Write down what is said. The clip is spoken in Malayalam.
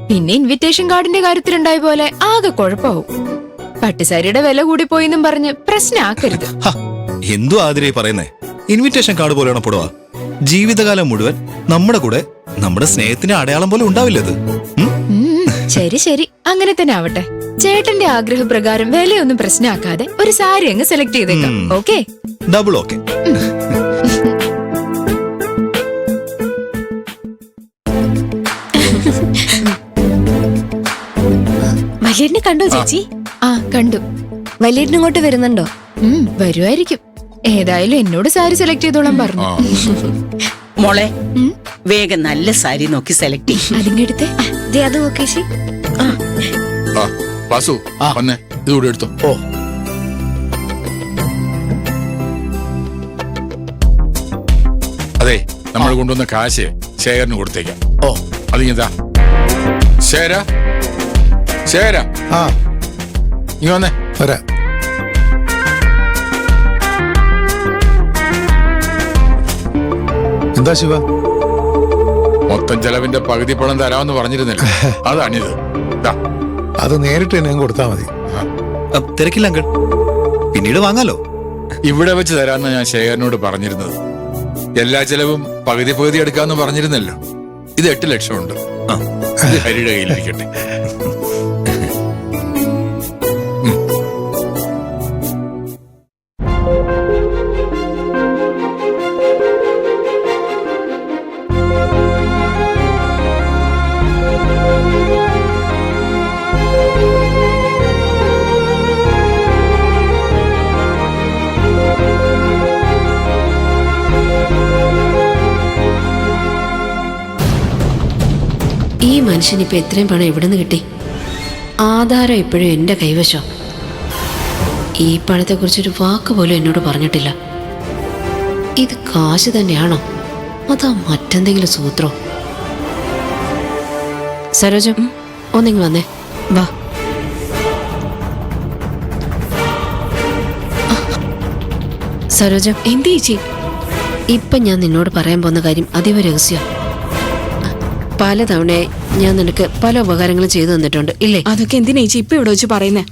പിന്നെ ഇൻവിറ്റേഷൻ കാർഡിന്റെ കാര്യത്തിലുണ്ടായ പോലെ ആകെ കുഴപ്പമാവും. പട്ടുസാരിയുടെ വില കൂടി പോയിന്നും പറഞ്ഞ് പ്രശ്നമാക്കരുത്. എന്തു ആതിരേ പറയുന്നേ? ഇൻവിറ്റേഷൻ കാർഡ് പോലെയാണ് പുടവ. ജീവിതകാലം മുഴുവൻ നമ്മുടെ കൂടെ നമ്മുടെ സ്നേഹത്തിന്റെ അടയാളം പോലെ ഉണ്ടാവില്ലത്. ശരി ശരി, അങ്ങനെ തന്നെ ആവട്ടെ. ചേട്ടന്റെ ആഗ്രഹപ്രകാരം വിലയൊന്നും പ്രശ്നമാക്കാതെ ഒരു സാരി അങ്ങ് സെലക്ട് ചെയ്തേക്കാം. ഓക്കെ? Double okay. വലിയേട്ടനെ കണ്ടോ ചേച്ചി? ആ കണ്ടു. വലിയേട്ടൻ ഇങ്ങോട്ട് വരുന്നുണ്ടോ? വരുമായിരിക്കും. ഏതായാലും എന്നോട് സാരി സെലക്ട് ചെയ്തോളാൻ പറഞ്ഞു. മോളെ, വേഗം നല്ല സാരി നോക്കി സെലക്ട് ചെയ്യും. അതിങ്ങെടുത്തേ. അത് നോക്കി ചേച്ചി. വാസു വന്നേ, ഇതുകൂടെ എടുത്തോ. ഓ, അതെ, നമ്മൾ കൊണ്ടുവന്ന കാശ് ശേഖരന് കൊടുത്തേക്കാം. ഓ, അതിങ്ങതാ. ശേഖര, നീ വന്നേ. വരാ. എന്താ ശിവ? മൊത്തം ചെലവിന്റെ പകുതി പണം തരാമെന്ന് പറഞ്ഞിരുന്നില്ല, അതാണിത്. അത് നേരിട്ട് തന്നെ കൊടുത്താ മതി. തിരക്കില്ല അങ്കിൾ, പിന്നീട് വാങ്ങാലോ. ഇവിടെ വെച്ച് തരാമെന്ന് ഞാൻ ശേഖരനോട് പറഞ്ഞിരുന്നത്. എല്ലാ ചെലവും പകുതി പകുതി എടുക്കാന്ന് പറഞ്ഞിരുന്നല്ലോ. ഇത് 8 ലക്ഷമുണ്ട്. ഇത് ഹരിയുടെ കയ്യിലിരിക്കട്ടെ. ഈ മനുഷ്യനിപ്പോ എത്രയും പണം എവിടെ നിന്ന് കിട്ടി? ആധാരം ഇപ്പോഴും എന്റെ കൈവശം. ഈ പണത്തെക്കുറിച്ചൊരു വാക്ക് പോലും എന്നോട് പറഞ്ഞിട്ടില്ല. ഇത് കാശ് തന്നെയാണോ അതാ മറ്റെന്തെങ്കിലും സൂത്രോ? സരോജം, ഒന്നിങ്ങ് വന്നേ, വാ. സരോജം, എന്ത് ചേച്ചി? ഇപ്പൊ ഞാൻ നിന്നോട് പറയാൻ പോകുന്ന കാര്യം അതീവ രഹസ്യം. പലതവണ ഞാൻ നിനക്ക് പല ഉപകാരങ്ങളും ചെയ്തു തന്നിട്ടുണ്ട് ഇല്ലേ? അതൊക്കെ എന്തിനാ ചേച്ചി ഇപ്പൊ ഇവിടെ വെച്ച് പറയുന്നേ?